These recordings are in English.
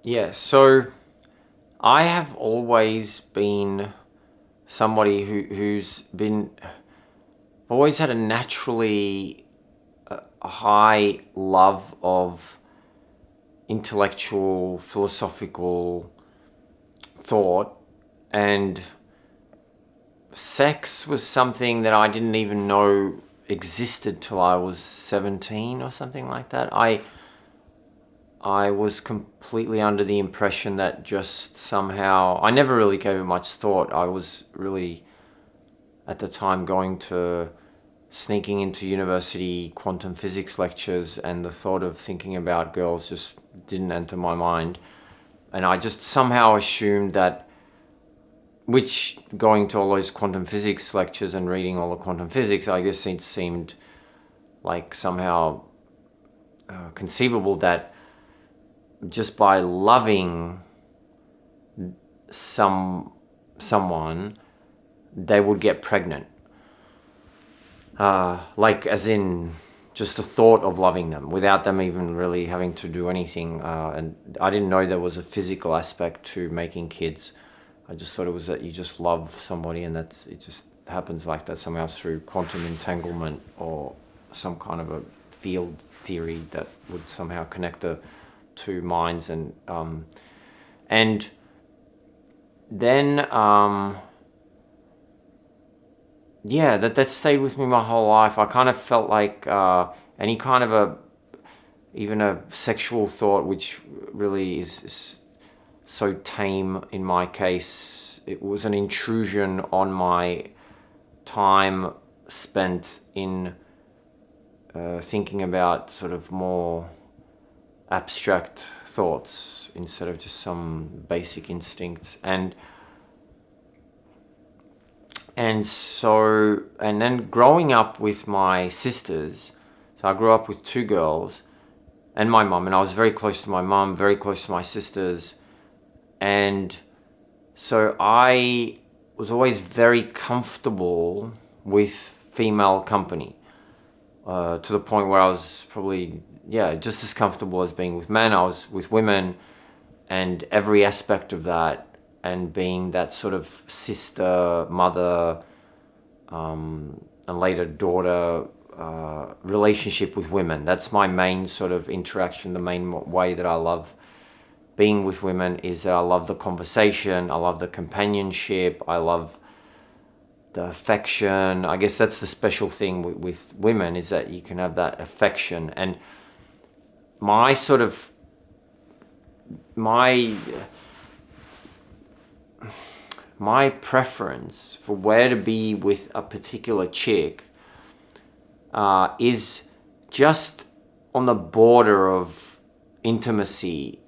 Yeah, so I have always been somebody who's been always had a naturally a high love of intellectual, philosophical thought, and sex was something that I didn't even know existed till I was 17 or something like that. I was completely under the impression that just somehow I never really gave it much thought. I was really at the time sneaking into university quantum physics lectures, and the thought of thinking about girls just didn't enter my mind. And I just somehow assumed that, which going to all those quantum physics lectures and reading all the quantum physics, I guess it seemed like somehow conceivable that just by loving someone, they would get pregnant. Like as in just the thought of loving them without them even really having to do anything. And I didn't know there was a physical aspect to making kids. I just thought it was that you just love somebody and it just happens like that somehow through quantum entanglement or some kind of a field theory that would somehow connect the two minds. And then yeah, that stayed with me my whole life. I kind of felt like any kind of even a sexual thought, which really is so tame in my case, it was an intrusion on my time spent in thinking about sort of more abstract thoughts instead of just some basic instincts. And then growing up with my sisters, so I grew up with two girls and my mum, and I was very close to my mum, very close to my sisters. And so I was always very comfortable with female company, to the point where I was probably, just as comfortable as being with men. I was with women, and every aspect of that, and being that sort of sister, mother, and later daughter relationship with women. That's my main sort of interaction. The main way that I love being with women is that I love the conversation, I love the companionship, I love the affection. I guess that's the special thing with women, is that you can have that affection. And my sort of my preference for where to be with a particular chick is just on the border of intimacy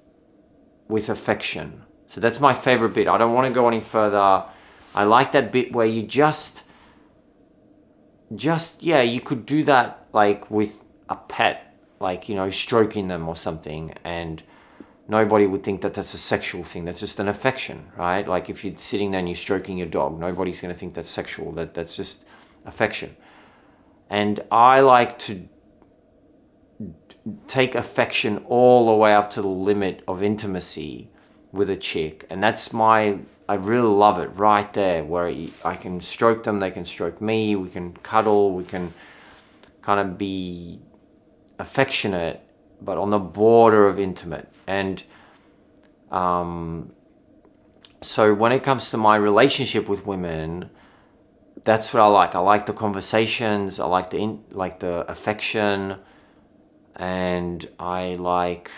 with affection. So that's my favorite bit. I don't want to go any further. I like that bit where you just you could do that like with a pet, like, stroking them or something, and nobody would think that that's a sexual thing. That's just an affection, right? Like if you're sitting there and you're stroking your dog, nobody's going to think that's sexual. That's just affection. And I like to take affection all the way up to the limit of intimacy with a chick. And I really love it right there, where I can stroke them, they can stroke me, we can cuddle, we can kind of be affectionate, but on the border of intimate. And so when it comes to my relationship with women, that's what I like. I like the conversations, I like the affection, and I like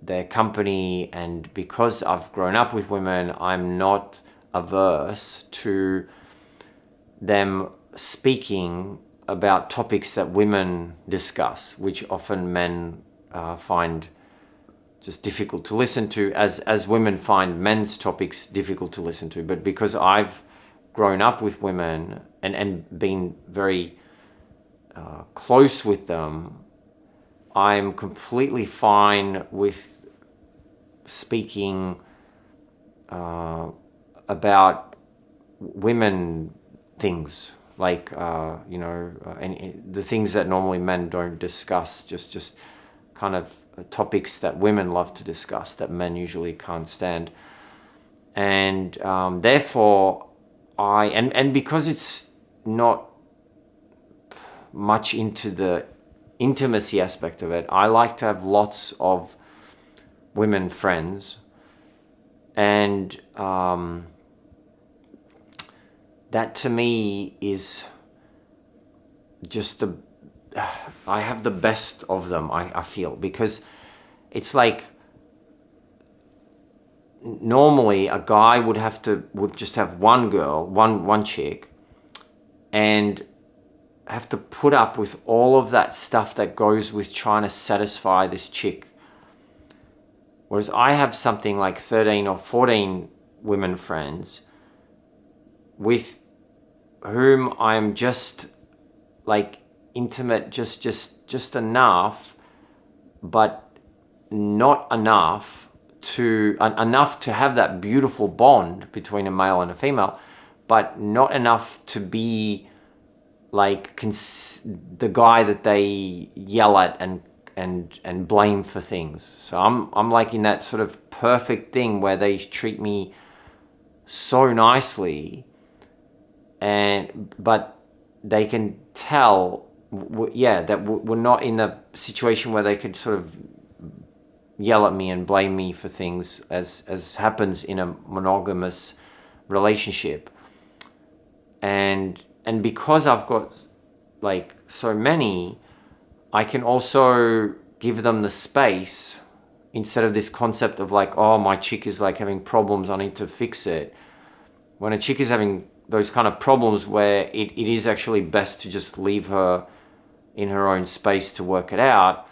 their company. And because I've grown up with women, I'm not averse to them speaking about topics that women discuss, which often men find just difficult to listen to, as women find men's topics difficult to listen to. But because I've grown up with women and been very close with them, I'm completely fine with speaking about women things, like and the things that normally men don't discuss. Just kind of topics that women love to discuss that men usually can't stand. And therefore, and because it's not much into the intimacy aspect of it, I like to have lots of women friends. And that to me is just I have the best of them, I feel, because it's like normally a guy would just have one girl, one chick, and have to put up with all of that stuff that goes with trying to satisfy this chick. Whereas I have something like 13 or 14 women friends with whom I'm just like intimate, just enough, but not enough to have that beautiful bond between a male and a female, but not enough to be like the guy that they yell at and blame for things. So I'm like in that sort of perfect thing where they treat me so nicely, but they can tell that we're not in a situation where they could sort of yell at me and blame me for things as happens in a monogamous relationship. And because I've got like so many, I can also give them the space instead of this concept of like, oh, my chick is like having problems, I need to fix it. When a chick is having those kind of problems where it is actually best to just leave her in her own space to work it out,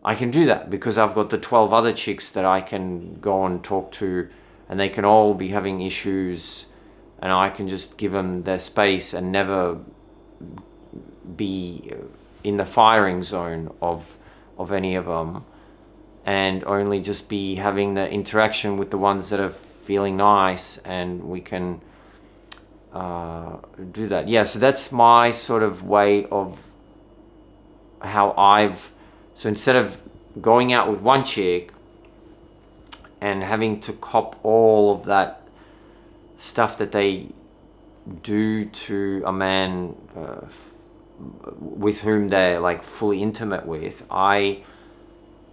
I can do that because I've got the 12 other chicks that I can go and talk to, and they can all be having issues, and I can just give them their space and never be in the firing zone of any of them, and only just be having the interaction with the ones that are feeling nice, and we can do that. Yeah, so that's my sort of way of how so instead of going out with one chick and having to cop all of that stuff that they do to a man with whom they're like fully intimate with, I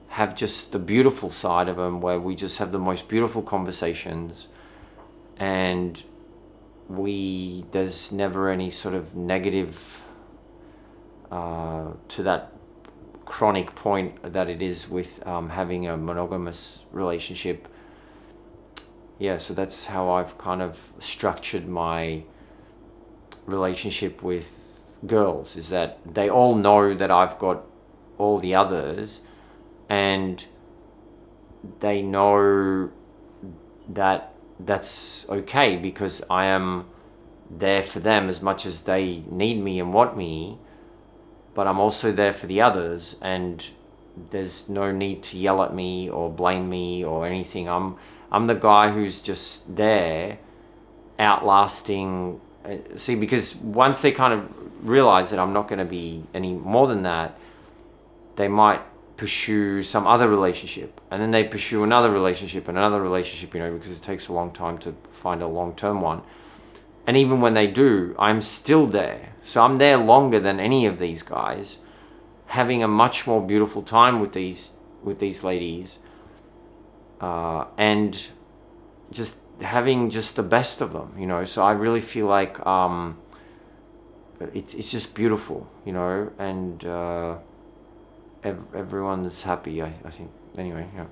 have just the beautiful side of them where we just have the most beautiful conversations, and there's never any sort of negative to that chronic point that it is with having a monogamous relationship. Yeah, so that's how I've kind of structured my relationship with girls, is that they all know that I've got all the others, and they know that that's okay because I am there for them as much as they need me and want me, but I'm also there for the others, and there's no need to yell at me or blame me or anything. I'm the guy who's just there outlasting. See, because once they kind of realize that I'm not going to be any more than that, they might pursue some other relationship, and then they pursue another relationship and another relationship, because it takes a long time to find a long-term one. And even when they do, I'm still there. So I'm there longer than any of these guys, having a much more beautiful time with these ladies, and just having just the best of them, So I really feel like it's just beautiful, and everyone's happy, I think. Anyway, yeah.